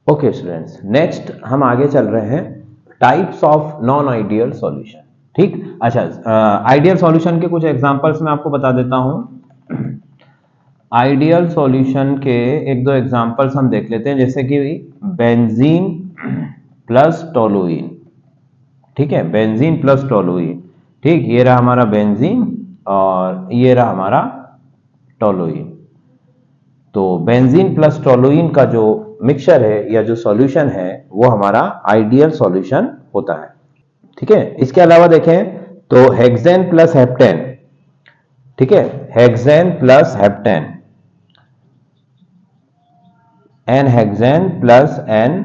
Okay students, next हम आगे चल रहे हैं types of non ideal solution. ठीक, अच्छा, आइडियल सॉल्यूशन के कुछ एग्जांपल्स मैं आपको बता देता हूं। आइडियल सॉल्यूशन के एक दो एग्जांपल्स हम देख लेते हैं, जैसे कि बेंजीन प्लस टोलुइन। ठीक है, बेंजीन प्लस टोलुइन। ठीक, ये रहा हमारा बेंजीन और ये रहा हमारा टोलुइन। तो बेंजीन प्लस टोलुइन का जो मिक्सचर है या जो सॉल्यूशन है वो हमारा आइडियल सॉल्यूशन होता है। ठीक है, इसके अलावा देखें तो हेक्सेन प्लस हेप्टेन। ठीक है, hexane plus heptane, n hexane plus n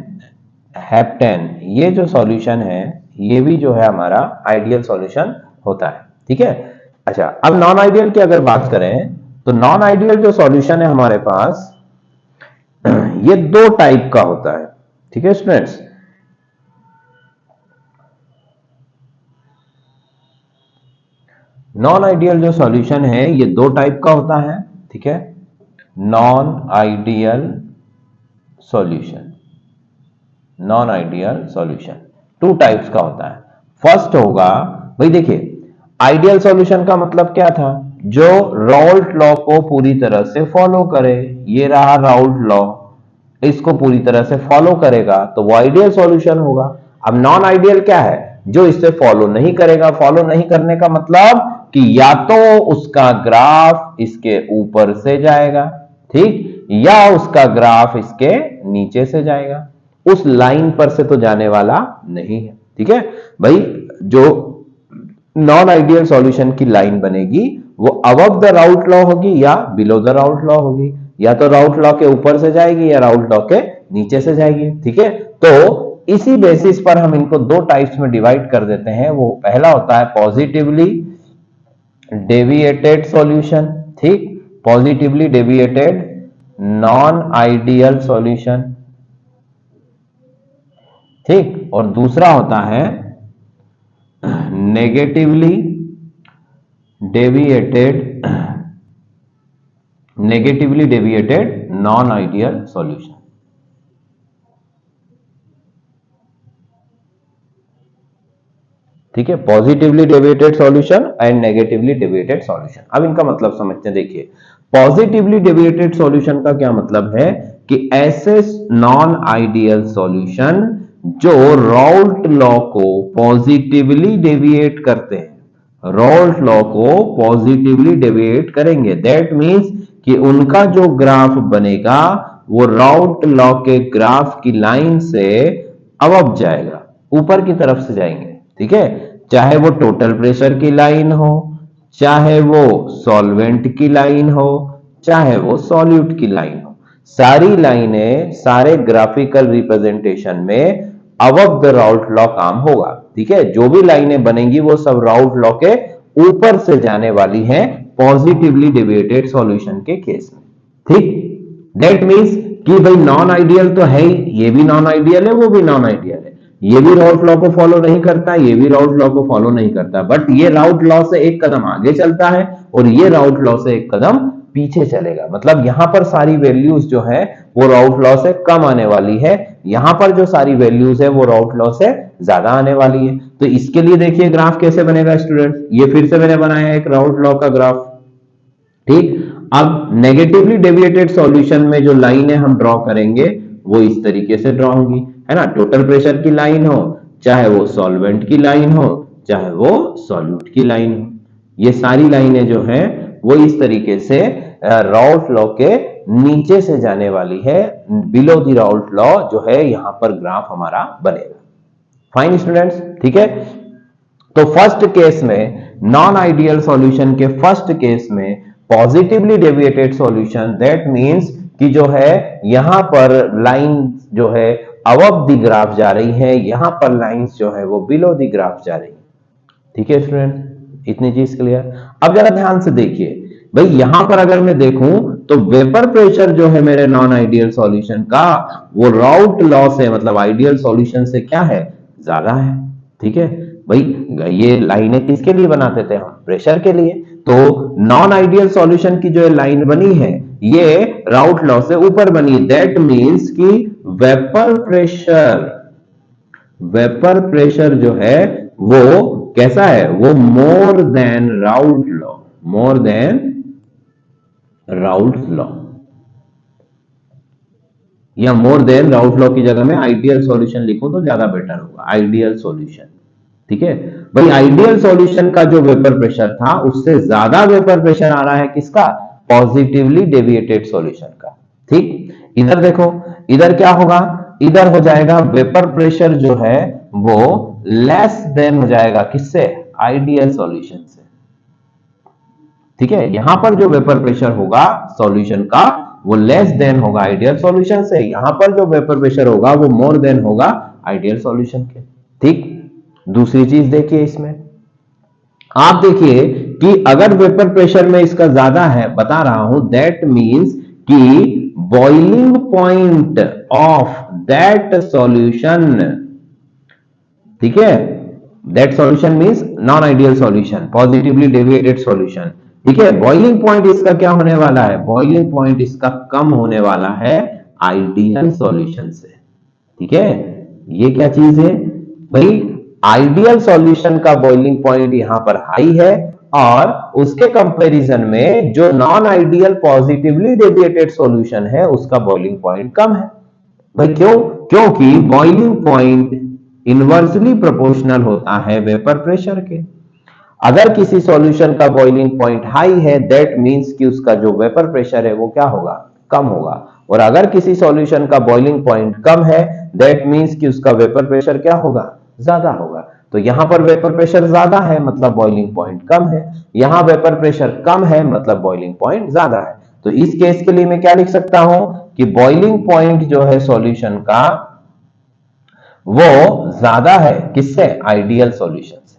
heptane, ये जो सॉल्यूशन है ये भी जो है हमारा आइडियल सॉल्यूशन होता है। ठीक है, अच्छा, अब नॉन आइडियल की अगर बात करें तो नॉन आइडियल जो सॉल्यूशन है हमारे पास ये दो टाइप का होता है। ठीक है स्टूडेंट्स, नॉन आइडियल जो सॉल्यूशन है ये दो टाइप का होता है। ठीक है, non ideal solution, non ideal solution two types का होता है। फर्स्ट होगा, भाई देखिए, आइडियल सॉल्यूशन का मतलब क्या था, जो राउल्ट लॉ को पूरी तरह से फॉलो करे। ये रहा राउल्ट लॉ, इसको पूरी तरह से फॉलो करेगा तो वो आइडियल सॉल्यूशन होगा। अब नॉन आइडियल क्या है, जो इससे फॉलो नहीं करेगा। फॉलो नहीं करने का मतलब कि या तो उसका ग्राफ इसके ऊपर से जाएगा, ठीक, या उसका ग्राफ इसके नीचे से जाएगा, उस लाइन पर से तो जाने वाला नहीं है। ठीक है भाई, जो नॉन आइडियल सॉल्यूशन की लाइन बनेगी वो अबव द राउट लॉ होगी या बिलो द राउट लॉ होगी, या तो राउट लॉ के ऊपर से जाएगी या राउट लॉ के नीचे से जाएगी। ठीक है, तो इसी बेसिस पर हम इनको दो टाइप्स में डिवाइड कर देते हैं। वो पहला होता है पॉजिटिवली डेविएटेड सॉल्यूशन, ठीक, positively deviated non ideal solution, ठीक, और दूसरा होता है negatively deviated non ideal solution. ठीक है, positively deviated solution and negatively deviated solution. अब इनका मतलब समझते हैं। देखिए, पॉजिटिवली डेविएटेड सॉल्यूशन का क्या मतलब है कि ऐसे नॉन आइडियल सॉल्यूशन जो राउल्ट लॉ को पॉजिटिवली डेविएट करते हैं, राउल्ट लॉ को पॉजिटिवली डेविएट करेंगे, दैट मींस कि उनका जो ग्राफ बनेगा वो राउल्ट लॉ के ग्राफ की लाइन से अबव जाएगा, ऊपर की तरफ से जाएंगे। ठीक है, चाहे वो टोटल प्रेशर की लाइन हो, चाहे वो सॉल्वेंट की लाइन हो, चाहे वो सॉल्यूट की लाइन हो, सारी लाइनें सारे ग्राफिकल रिप्रेजेंटेशन में अबव द राउल्ट लॉ काम होगा। ठीक है, जो भी लाइनें बनेंगी वो सब राउल्ट लॉ के ऊपर से जाने वाली हैं पॉजिटिवली डेविएटेड सॉल्यूशन के केस में। ठीक, दैट मींस कि भाई नॉन आइडियल तो है ही, ये भी नॉन आइडियल है, वो भी नॉन आइडियल है, ये भी राउल्ट लॉ को फॉलो नहीं करता, ये भी राउल्ट लॉ को फॉलो नहीं करता, बट ये राउल्ट लॉ से एक कदम आगे चलता है और ये राउल्ट लॉ से एक कदम पीछे चलेगा। मतलब यहां पर सारी वैल्यूज जो है वो राउल्ट लॉ से कम आने वाली है, यहां पर जो सारी वैल्यूज है वो राउल्ट लॉ से ज्यादा आने वाली है। तो इसके लिए देखिए ग्राफ कैसे बनेगा स्टूडेंट, ये फिर से मैंने बनाया एक राउल्ट लॉ का ग्राफ। ठीक, अब नेगेटिवली डेविएटेड सॉल्यूशन में जो लाइनें हम ड्रॉ करेंगे वो इस तरीके से ड्रॉ होंगी, है ना, टोटल प्रेशर की लाइन हो, चाहे वो सॉल्वेंट की लाइन हो, चाहे वो सॉल्यूट की लाइन हो, ये सारी लाइनें जो हैं वो इस तरीके से राउल्ट लॉ के नीचे से जाने वाली है, बिलो द राउल्ट लॉ जो है यहां पर ग्राफ हमारा बनेगा। फाइन स्टूडेंट्स, ठीक है, तो फर्स्ट केस में नॉन आइडियल सॉल्यूशन के फर्स्ट केस में positively deviated solution, that means कि जो है यहां पर लाइन जो है अबव द ग्राफ जा रही है, यहां पर लाइंस जो है वो बिलो द ग्राफ जा रही है। ठीक है स्टूडेंट, इतनी चीज क्लियर। अब जरा ध्यान से देखिए भाई, यहां पर अगर मैं देखूं तो वेपर प्रेशर जो है मेरे नॉन आइडियल सॉल्यूशन का वो राउल्ट लॉ से, मतलब आइडियल सॉल्यूशन से क्या है, ज्यादा है। ठीक है भाई, ये लाइनें किसके लिए बनाते थे हम, प्रेशर के लिए। तो नॉन आइडियल सॉल्यूशन की जो लाइन बनी है ये राउल्ट लॉ से ऊपर बनी, दैट मींस कि वेपर प्रेशर जो है वो कैसा है, वो मोर देन राउल्ट लॉ, या मोर देन राउल्ट लॉ की जगह में आइडियल सॉल्यूशन लिखो तो ज्यादा बेटर होगा, आइडियल सॉल्यूशन। ठीक है भाई, आइडियल सॉल्यूशन का जो वेपर प्रेशर था उससे ज्यादा वेपर प्रेशर आ रहा है किसका, पॉजिटिवली डेविएटेड सॉल्यूशन का। ठीक, इधर देखो, इधर क्या होगा, इधर हो जाएगा वेपर प्रेशर जो है वो लेस देन हो जाएगा किससे, आइडियल सॉल्यूशन से। ठीक है, यहां पर जो वेपर प्रेशर होगा सॉल्यूशन का वो लेस देन होगा आइडियल सॉल्यूशन से, यहां पर जो वेपर प्रेशर होगा वो मोर देन होगा आइडियल सॉल्यूशन के। ठीक, दूसरी चीज देखिए इसमें, आप देखिए कि अगर वेपर प्रेशर में इसका ज्यादा है, बता रहा हूं, दैट मींस कि boiling point of that solution, ठीक है, that solution means non ideal solution, positively deviated solution. ठीक है, बॉइलिंग पॉइंट इसका क्या होने वाला है, बॉइलिंग पॉइंट इसका कम होने वाला है आइडियल सॉल्यूशन से। ठीक है, ये क्या चीज है भाई, आइडियल सॉल्यूशन का बॉइलिंग पॉइंट यहां पर हाई है और उसके कंपैरिजन में जो non ideal positively deviated solution है उसका बॉइलिंग पॉइंट कम है। भाई क्यों, क्योंकि बॉइलिंग पॉइंट इनवर्सली प्रोपोर्शनल होता है वेपर प्रेशर के। अगर किसी सॉल्यूशन का बॉइलिंग पॉइंट हाई है दैट मींस कि उसका जो वेपर प्रेशर है वो क्या होगा, कम होगा, और अगर किसी सॉल्यूशन का बॉइलिंग पॉइंट कम है दैट मींस कि उसका वेपर प्रेशर क्या होगा, ज्यादा होगा। तो यहां पर वेपर प्रेशर ज्यादा है मतलब बॉइलिंग पॉइंट कम है, यहां वेपर प्रेशर कम है मतलब बॉइलिंग पॉइंट ज्यादा है। तो इस केस के लिए मैं क्या लिख सकता हूं कि बॉइलिंग पॉइंट जो है सॉल्यूशन का वो ज्यादा है किससे, आइडियल सॉल्यूशन से,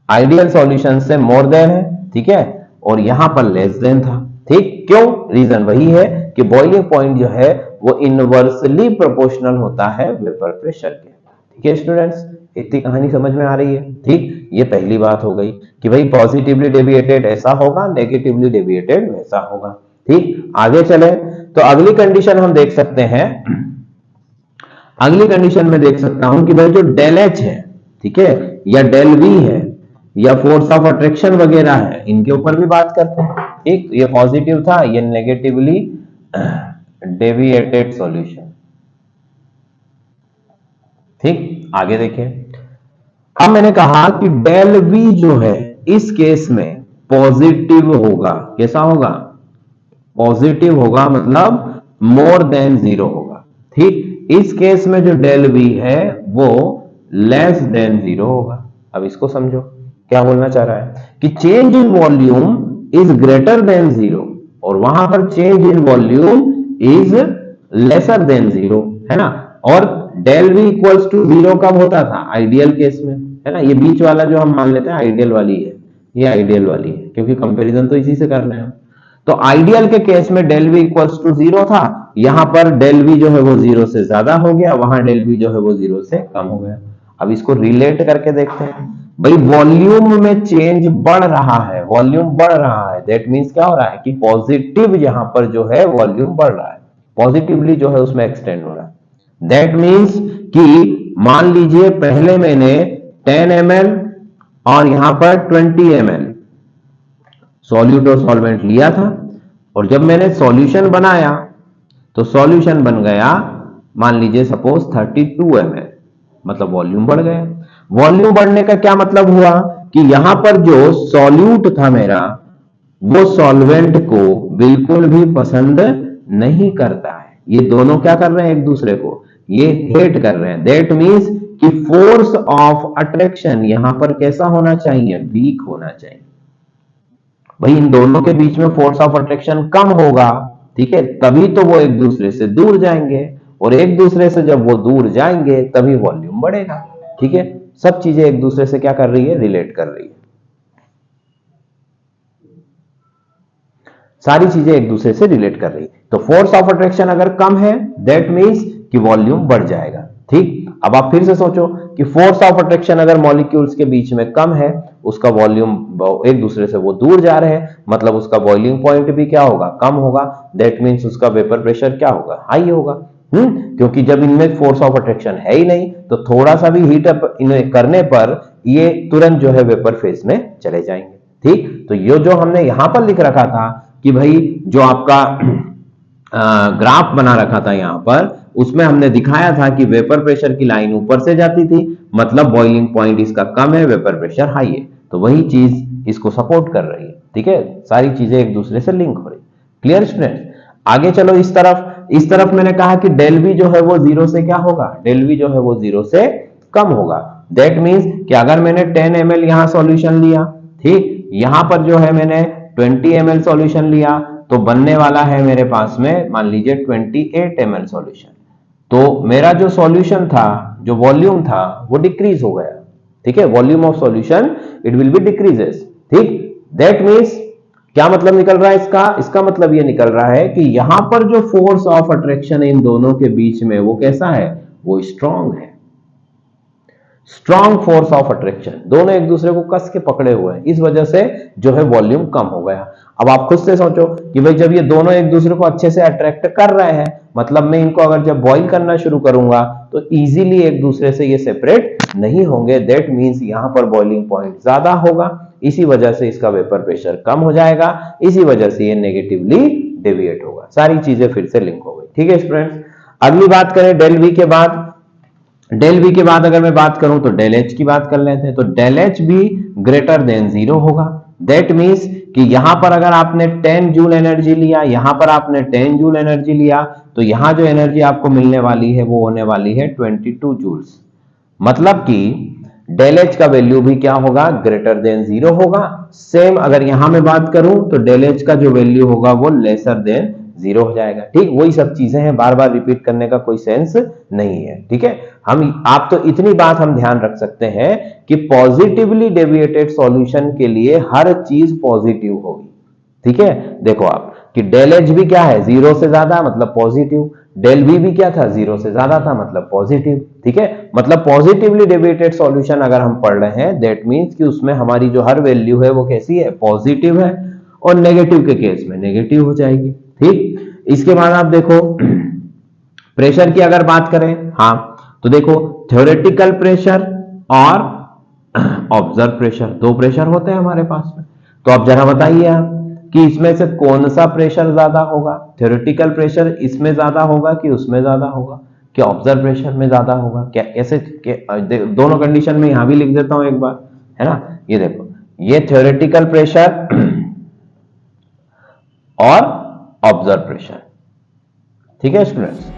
आइडियल सॉल्यूशन से मोर देन है। ठीक है, और यहां पर लेस देन था। ठीक, क्यों, रीजन वही है कि बॉइलिंग पॉइंट जो है वो इनवर्सली प्रोपोर्शनल होता है वेपर प्रेशर के। ठीक है स्टूडेंट्स, इतनी कहानी समझ में आ रही है। ठीक, ये पहली बात हो गई कि भाई पॉजिटिवली डेविएटेड ऐसा होगा, नेगेटिवली डेविएटेड वैसा होगा। ठीक, आगे चले तो अगली कंडीशन हम देख सकते हैं, अगली कंडीशन में देख सकता हूं कि भाई जो डेल एच है, ठीक है, या डेल वी है, या फोर्स ऑफ अट्रैक्शन वगैरह है, इनके ऊपर भी बात करते हैं। ठीक, ये पॉजिटिव था, ये नेगेटिवली डेविएटेड सॉल्यूशन। ठीक, आगे देखें, अब मैंने कहा कि डेल वी जो है इस केस में पॉजिटिव होगा, कैसा होगा, पॉजिटिव होगा मतलब मोर देन जीरो होगा। ठीक, इस केस में जो डेल वी है वो लेस देन जीरो होगा। अब इसको समझो, क्या बोलना चाह रहा है कि change in volume is greater than zero, और वहां पर change in volume is lesser than zero, है ना। और del V equals to zero कब होता था, आइडियल केस में, है ना। ये बीच वाला जो हम मान लेते हैं आइडियल वाली है, ये आइडियल वाली है, क्योंकि कंपैरिजन तो इसी से कर रहे हैं। तो आइडियल के केस में del V equals to zero था, यहां पर डेल वी जो है वो जीरो से ज्यादा हो गया, वहां डेल वी जो है वो जीरो से कम हो गया। अब इसको रिलेट करके देखते हैं, भाई वॉल्यूम में चेंज बढ़ रहा है, वॉल्यूम बढ़ रहा है, दैट मींस क्या हो रहा है कि पॉजिटिव यहां पर जो है वॉल्यूम बढ़ रहा है, पॉजिटिवली जो है उसमें एक्सटेंड हो रहा है। दैट मींस कि मान लीजिए पहले मैंने 10 ml और यहां पर 20 ml सॉल्यूट और सॉल्वेंट लिया था, और जब मैंने सॉल्यूशन बनाया तो सॉल्यूशन बन गया मान लीजिए सपोज 32 ml, मतलब वॉल्यूम बढ़ गया। वॉल्यूम बढ़ने का क्या मतलब हुआ कि यहां पर जो सॉल्यूट था मेरा वो सॉल्वेंट को बिल्कुल भी पसंद नहीं करता है, ये दोनों क्या कर रहे हैं एक दूसरे को, ये हेट कर रहे हैं। दैट मींस कि फोर्स ऑफ अट्रैक्शन यहां पर कैसा होना चाहिए, वीक होना चाहिए। भाई इन दोनों के बीच में फोर्स ऑफ अट्रैक्शन कम होगा, ठीक है, तभी तो वो एक दूसरे से दूर जाएंगे, और एक दूसरे से जब वो दूर जाएंगे तभी वॉल्यूम बढ़ेगा। ठीक है, सब चीजें एक दूसरे से क्या कर रही है, रिलेट कर रही है, सारी चीजें एक दूसरे से रिलेट कर रही है। तो फोर्स ऑफ अट्रैक्शन अगर कम है दैट मींस कि वॉल्यूम बढ़ जाएगा। ठीक, अब आप फिर से सोचो कि फोर्स ऑफ अट्रैक्शन अगर मॉलिक्यूल्स के बीच में कम है, उसका वॉल्यूम एक दूसरे से वो दूर जा रहे हैं, मतलब उसका बॉइलिंग पॉइंट भी क्या होगा, कम होगा। दैट मींस उसका वेपर प्रेशर क्या होगा, हाई होगा। क्योंकि जब इनमें फोर्स ऑफ अट्रैक्शन है ही नहीं तो थोड़ा सा भी हीट अप इन्हें करने पर ये तुरंत जो है वेपर फेज में चले जाएंगे। ठीक, तो ये जो हमने यहां पर लिख रखा था कि भाई जो आपका ग्राफ बना रखा था यहां पर, उसमें हमने दिखाया था कि वेपर प्रेशर की लाइन ऊपर से जाती थी, मतलब बॉइलिंग पॉइंट इसका कम है, वेपर प्रेशर हाई है, तो वही चीज इसको सपोर्ट कर रही है। ठीक है, सारी चीजें एक दूसरे से लिंक हो रही। Clear student? आगे चलो इस तरफ मैंने कहा कि डेल वी जो है वो जीरो से क्या होगा, डेल वी जो है वो जीरो से कम होगा। दैट मीन्स कि अगर मैंने 10 ml यहां सॉल्यूशन लिया, ठीक, यहां पर जो है मैंने 20 ml सॉल्यूशन लिया, तो बनने वाला है मेरे पास में मान लीजिए 28 ml सॉल्यूशन। तो मेरा जो सॉल्यूशन था, जो वॉल्यूम था, वो डिक्रीज हो गया। ठीक है, volume of solution it will be decreases. ठीक, दैट मीन्स क्या मतलब निकल रहा है इसका मतलब ये निकल रहा है कि यहां पर जो फोर्स ऑफ अट्रैक्शन इन दोनों के बीच में वो कैसा है, वो स्ट्रांग है। स्ट्रांग फोर्स ऑफ अट्रैक्शन, दोनों एक दूसरे को कस के पकड़े हुए हैं, इस वजह से जो है वॉल्यूम कम हो गया। अब आप खुद से सोचो कि भाई जब ये दोनों एक दूसरे को अच्छे से अट्रैक्ट कर रहे हैं, मतलब मैं इनको अगर जब बॉईल करना शुरू करूंगा तो इजीली एक दूसरे से ये सेपरेट नहीं होंगे। दैट मींस यहां पर बॉइलिंग पॉइंट ज्यादा होगा, इसी वजह से इसका वेपर प्रेशर कम हो जाएगा, इसी वजह से ये नेगेटिवली डेविएट होगा। सारी चीजें फिर से लिंक हो गई। ठीक है स्टूडेंट्स, अगली बात करें डेल वी के बाद। डेल वी के बाद अगर मैं बात करूं तो डेल एच की बात कर लेते हैं। तो डेल एच भी ग्रेटर देन जीरो होगा। दैट मीन्स कि यहां पर अगर आपने 10 जूल एनर्जी लिया, यहां पर आपने 10 जूल एनर्जी लिया, तो यहां जो एनर्जी आपको मिलने वाली है वो होने वाली है 22 जूल्स। मतलब कि डेल एच का वैल्यू भी क्या होगा, ग्रेटर देन जीरो होगा। सेम अगर यहां मैं बात करूं तो डेल एच का जो वैल्यू होगा वो लेसर देन जीरो हो जाएगा। ठीक, वही सब चीजें हैं, बार बार रिपीट करने का कोई सेंस नहीं है। ठीक है, आप तो इतनी बात हम ध्यान रख सकते हैं कि पॉजिटिवली डेविएटेड सॉल्यूशन के लिए हर चीज पॉजिटिव होगी। ठीक है, देखो आप कि डेल एच भी क्या है, जीरो से ज्यादा मतलब पॉजिटिव, डेल वी भी क्या था, जीरो से ज्यादा था मतलब पॉजिटिव। ठीक है, मतलब पॉजिटिवली डेविएटेड सॉल्यूशन अगर हम पढ़ रहे हैं दैट मींस कि उसमें हमारी जो हर वैल्यू है वो कैसी है, पॉजिटिव है, और नेगेटिव के केस में नेगेटिव हो जाएगी। ठीक, इसके बाद आप देखो प्रेशर की अगर बात करें, हाँ, तो देखो थ्योरेटिकल प्रेशर और ऑब्जर्व प्रेशर, दो प्रेशर होते हैं हमारे पास में। तो अब जरा बताइए आप कि इसमें से कौन सा प्रेशर ज्यादा होगा, थ्योरेटिकल प्रेशर इसमें ज्यादा होगा कि उसमें ज्यादा होगा, कि ऑब्जर्व प्रेशर में ज्यादा होगा? क्या ऐसे दोनों कंडीशन में यहां भी लिख देता हूं एक बार, है ना। ये देखो, ये थ्योरेटिकल प्रेशर और ऑब्जर्व प्रेशर। ठीक है स्टूडेंट्स,